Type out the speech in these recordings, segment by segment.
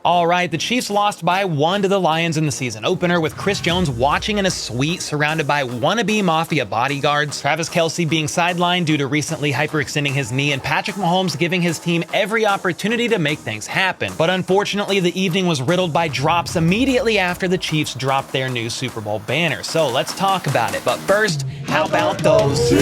All right, the Chiefs lost by 1 to the Lions in the season opener, with Chris Jones watching in a suite surrounded by wannabe Mafia bodyguards, Travis Kelce being sidelined due to recently hyperextending his knee, and Patrick Mahomes giving his team every opportunity to make things happen. But unfortunately, the evening was riddled by drops immediately after the Chiefs dropped their new Super Bowl banner. So let's talk about it. But first, how about those?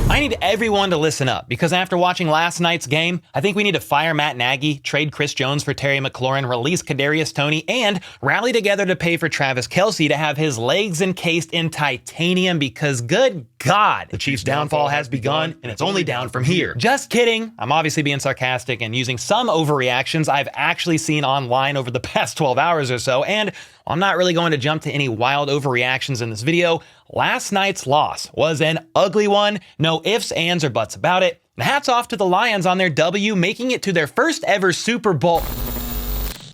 I need everyone to listen up, because after watching last night's game, I think we need to fire Matt Nagy, trade Chris Jones for Terry McLaurin, release Kadarius Toney, and rally together to pay for Travis Kelce to have his legs encased in titanium, because good God, the Chiefs' downfall has begun, and it's only down from here. Just kidding. I'm obviously being sarcastic and using some overreactions I've actually seen online over the past 12 hours or so, and I'm not really going to jump to any wild overreactions in this video. Last night's loss was an ugly one. No ifs, ands, or buts about it. And hats off to the Lions on their W, making it to their first ever Super Bowl.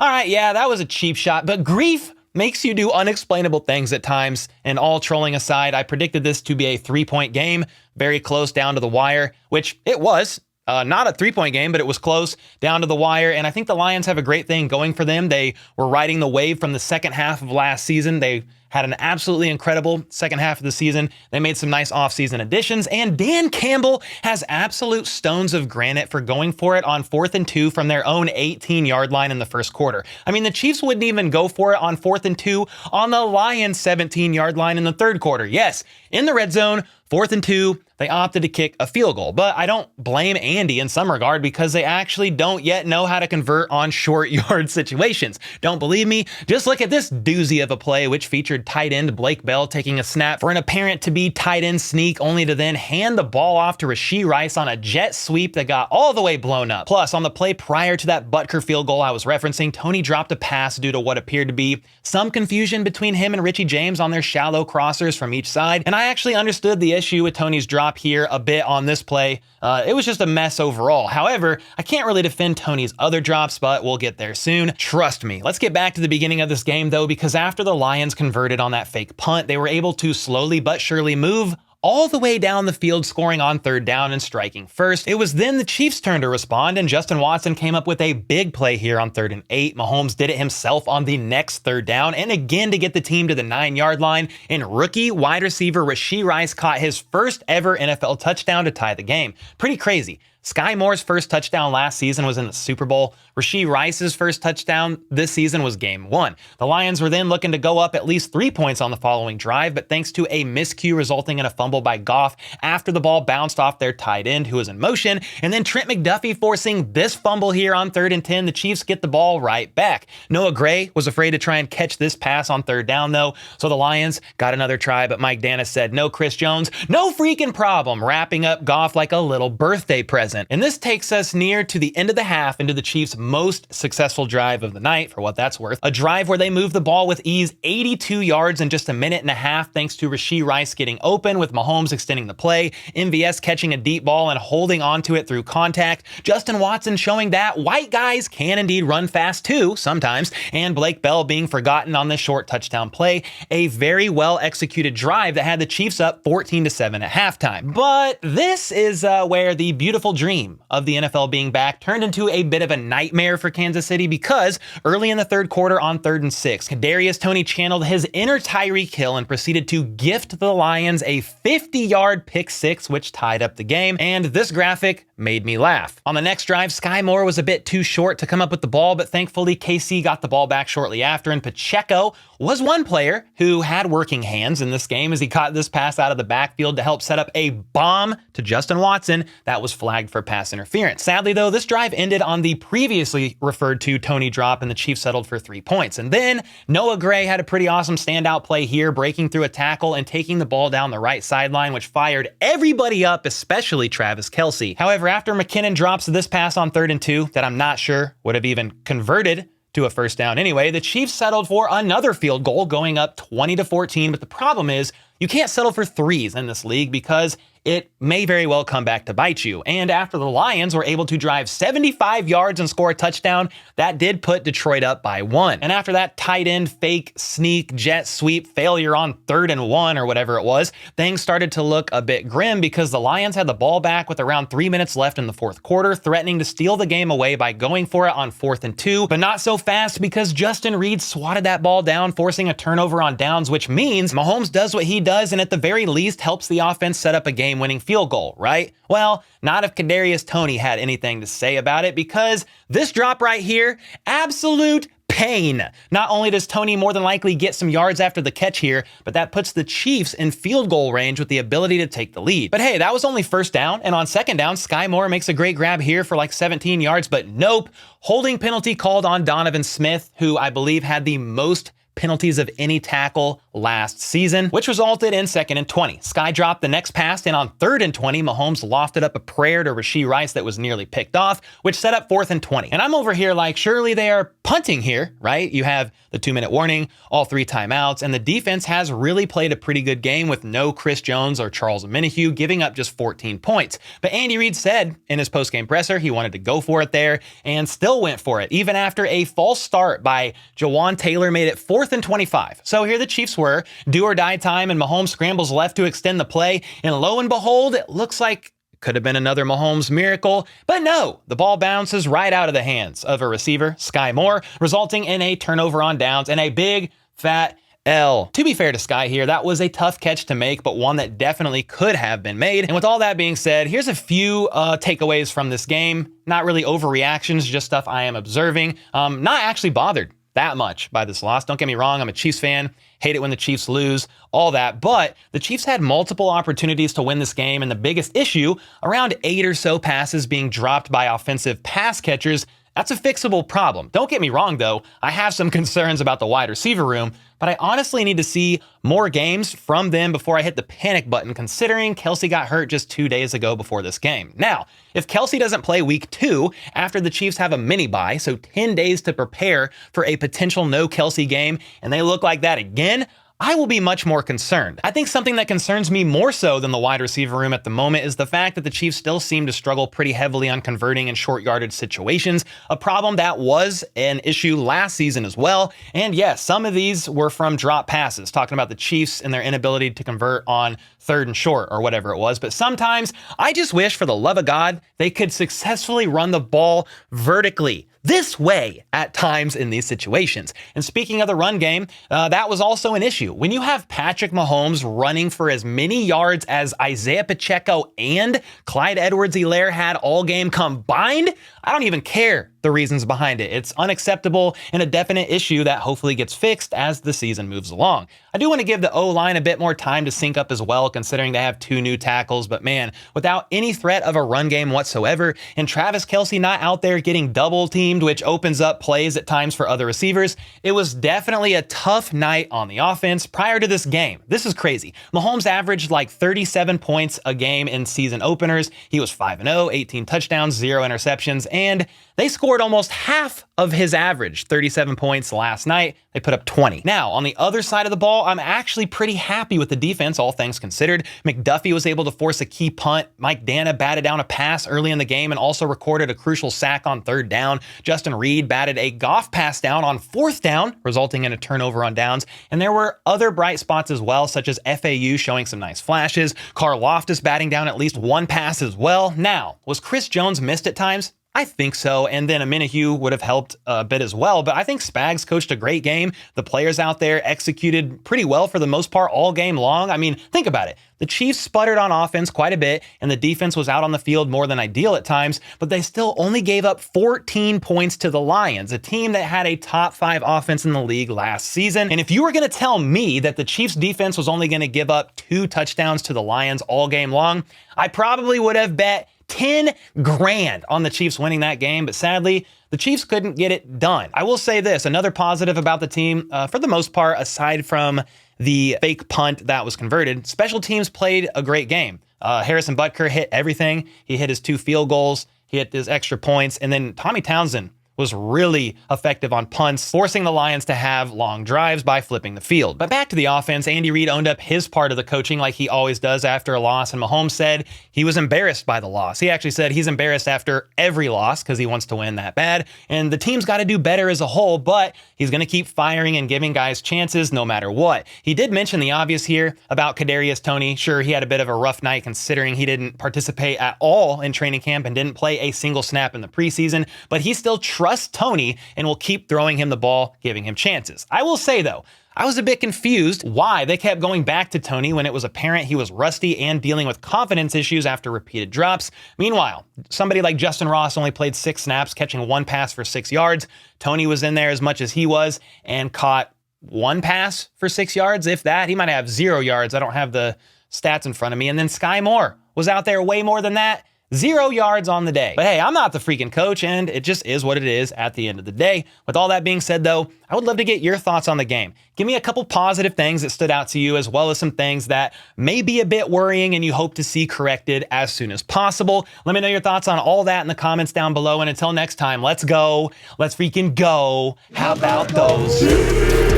All right, yeah, that was a cheap shot, but grief makes you do unexplainable things at times. And all trolling aside, I predicted this to be a 3-point game, very close down to the wire, which it was. Not a 3-point game, but it was close down to the wire. And I think the Lions have a great thing going for them. They were riding the wave from the second half of last season. They had an absolutely incredible second half of the season. They made some nice offseason additions, and Dan Campbell has absolute stones of granite for going for it on 4th and 2 from their own 18-yard line in the first quarter. I mean, the Chiefs wouldn't even go for it on 4th and 2 on the Lions' 17-yard line in the third quarter. Yes, in the red zone, 4th and 2, they opted to kick a field goal. But I don't blame Andy in some regard, because they actually don't yet know how to convert on short yard situations. Don't believe me? Just look at this doozy of a play, which featured tight end Blake Bell taking a snap for an apparent to be tight end sneak, only to then hand the ball off to Rashee Rice on a jet sweep that got all the way blown up. Plus, on the play prior to that Butker field goal I was referencing, Toney dropped a pass due to what appeared to be some confusion between him and Richie James on their shallow crossers from each side. And I actually understood the issue with Toney's drop here a bit on this play. It was just a mess overall. However, I can't really defend Toney's other drops, but we'll get there soon. Trust me. Let's get back to the beginning of this game, though, because after the Lions converted on that fake punt, they were able to slowly but surely move all the way down the field, scoring on 3rd down and striking first. It was then the Chiefs' turn to respond, and Justin Watson came up with a big play here on 3rd and 8. Mahomes did it himself on the next 3rd down, and again to get the team to the 9-yard line, and rookie wide receiver Rashee Rice caught his first ever NFL touchdown to tie the game. Pretty crazy. Sky Moore's first touchdown last season was in the Super Bowl. Rashee Rice's first touchdown this season was game 1. The Lions were then looking to go up at least 3 points on the following drive, but thanks to a miscue resulting in a fumble by Goff after the ball bounced off their tight end who was in motion, and then Trent McDuffie forcing this fumble here on 3rd and 10, the Chiefs get the ball right back. Noah Gray was afraid to try and catch this pass on 3rd down though, so the Lions got another try, but Mike Danis said, "No, Chris Jones, no freaking problem," wrapping up Goff like a little birthday present. And this takes us near to the end of the half into the Chiefs' most successful drive of the night, for what that's worth. A drive where they moved the ball with ease 82 yards in just a minute and a half, thanks to Rashee Rice getting open with Mahomes extending the play, MVS catching a deep ball and holding onto it through contact, Justin Watson showing that white guys can indeed run fast too, sometimes, and Blake Bell being forgotten on this short touchdown play. A very well executed drive that had the Chiefs up 14-7 at halftime. But this is where the beautiful dream of the NFL being back turned into a bit of a nightmare for Kansas City, because early in the third quarter on 3rd and 6, Kadarius Toney channeled his inner Tyreek Hill and proceeded to gift the Lions a 50-yard pick six, which tied up the game, and this graphic made me laugh. On the next drive, Sky Moore was a bit too short to come up with the ball, but thankfully KC got the ball back shortly after, and Pacheco was one player who had working hands in this game as he caught this pass out of the backfield to help set up a bomb to Justin Watson that was flagged for pass interference. Sadly though, this drive ended on the previously referred to Toney drop, and the Chiefs settled for 3 points. And then Noah Gray had a pretty awesome standout play here, breaking through a tackle and taking the ball down the right sideline, which fired everybody up, especially Travis Kelce. However, after McKinnon drops this pass on 3rd and 2 that I'm not sure would have even converted to a first down anyway, the Chiefs settled for another field goal, going up 20-14, but the problem is you can't settle for threes in this league, because it may very well come back to bite you. And after the Lions were able to drive 75 yards and score a touchdown, that did put Detroit up by 1. And after that tight end fake sneak jet sweep failure on 3rd and 1 or whatever it was, things started to look a bit grim because the Lions had the ball back with around 3 minutes left in the 4th quarter, threatening to steal the game away by going for it on 4th and 2, but not so fast because Justin Reed swatted that ball down, forcing a turnover on downs, which means Mahomes does what he does and at the very least helps the offense set up a game-winning field goal, right? Well, not if Kadarius Toney had anything to say about it, because this drop right here, absolute pain. Not only does Toney more than likely get some yards after the catch here, but that puts the Chiefs in field goal range with the ability to take the lead. But hey, that was only 1st down, and on 2nd down, Sky Moore makes a great grab here for like 17 yards, but nope. Holding penalty called on Donovan Smith, who I believe had the most penalties of any tackle last season, which resulted in 2nd and 20. Sky dropped the next pass, and on 3rd and 20, Mahomes lofted up a prayer to Rashee Rice that was nearly picked off, which set up 4th and 20. And I'm over here like, surely they are punting here, right? You have the 2-minute warning, all 3 timeouts, and the defense has really played a pretty good game with no Chris Jones or Charles Omenihu, giving up just 14 points. But Andy Reid said in his post-game presser he wanted to go for it there and still went for it, even after a false start by Jawan Taylor made it 4th and 25. So here the Chiefs were, do or die time, and Mahomes scrambles left to extend the play, and lo and behold, it looks like it could have been another Mahomes miracle, but no, the ball bounces right out of the hands of a receiver, Sky Moore, resulting in a turnover on downs and a big, fat L. To be fair to Sky here, that was a tough catch to make, but one that definitely could have been made. And with all that being said, here's a few takeaways from this game. Not really overreactions, just stuff I am observing. Not actually bothered that much by this loss. Don't get me wrong, I'm a Chiefs fan. Hate it when the Chiefs lose, all that. But the Chiefs had multiple opportunities to win this game, and the biggest issue, around 8 or so passes being dropped by offensive pass catchers, that's a fixable problem. Don't get me wrong, though. I have some concerns about the wide receiver room, but I honestly need to see more games from them before I hit the panic button, considering Kelce got hurt just 2 days ago before this game. Now, if Kelce doesn't play week 2 after the Chiefs have a mini bye, so 10 days to prepare for a potential no Kelce game, and they look like that again, I will be much more concerned. I think something that concerns me more so than the wide receiver room at the moment is the fact that the Chiefs still seem to struggle pretty heavily on converting in short yardage situations, a problem that was an issue last season as well. And yes, some of these were from drop passes, talking about the Chiefs and their inability to convert on 3rd and short or whatever it was. But sometimes I just wish, for the love of God, they could successfully run the ball vertically this way at times in these situations. And speaking of the run game, that was also an issue. When you have Patrick Mahomes running for as many yards as Isaiah Pacheco and Clyde Edwards-Helaire had all game combined, I don't even care the reasons behind it. It's unacceptable and a definite issue that hopefully gets fixed as the season moves along. I do want to give the O-line a bit more time to sync up as well, considering they have 2 new tackles, but man, without any threat of a run game whatsoever, and Travis Kelce not out there getting double teamed, which opens up plays at times for other receivers, it was definitely a tough night on the offense prior to this game. This is crazy. Mahomes averaged like 37 points a game in season openers. He was 5-0, 18 touchdowns, 0 interceptions, and they scored almost half of his average, 37 points last night. They put up 20. Now, on the other side of the ball, I'm actually pretty happy with the defense, all things considered. McDuffie was able to force a key punt. Mike Dana batted down a pass early in the game and also recorded a crucial sack on 3rd down. Justin Reed batted a Goff pass down on 4th down, resulting in a turnover on downs. And there were other bright spots as well, such as FAU showing some nice flashes, Carl Loftus batting down at least 1 pass as well. Now, was Chris Jones missed at times? I think so, and then Omenihu would have helped a bit as well, but I think Spags coached a great game. The players out there executed pretty well for the most part all game long. I mean, think about it. The Chiefs sputtered on offense quite a bit, and the defense was out on the field more than ideal at times, but they still only gave up 14 points to the Lions, a team that had a top 5 offense in the league last season. And if you were going to tell me that the Chiefs defense was only going to give up 2 touchdowns to the Lions all game long, I probably would have bet 10 grand on the Chiefs winning that game, but sadly, the Chiefs couldn't get it done. I will say this, another positive about the team, for the most part, aside from the fake punt that was converted, special teams played a great game. Harrison Butker hit everything. He hit his 2 field goals, he hit his extra points, and then Tommy Townsend was really effective on punts, forcing the Lions to have long drives by flipping the field. But back to the offense, Andy Reid owned up his part of the coaching like he always does after a loss, and Mahomes said he was embarrassed by the loss. He actually said he's embarrassed after every loss because he wants to win that bad, and the team's got to do better as a whole, but he's going to keep firing and giving guys chances no matter what. He did mention the obvious here about Kadarius Toney. Sure, he had a bit of a rough night considering he didn't participate at all in training camp and didn't play a single snap in the preseason, but he still trusts Toney and will keep throwing him the ball, giving him chances. I will say though, I was a bit confused why they kept going back to Toney when it was apparent he was rusty and dealing with confidence issues after repeated drops. Meanwhile, somebody like Justin Ross only played 6 snaps, catching 1 pass for 6 yards. Toney was in there as much as he was and caught 1 pass for 6 yards, if that. He might have 0 yards. I don't have the stats in front of me. And then Sky Moore was out there way more than that. 0 yards on the day. But hey, I'm not the freaking coach, and it just is what it is at the end of the day. With all that being said, though, I would love to get your thoughts on the game. Give me a couple positive things that stood out to you, as well as some things that may be a bit worrying and you hope to see corrected as soon as possible. Let me know your thoughts on all that in the comments down below. And until next time, let's go. Let's freaking go. How about those?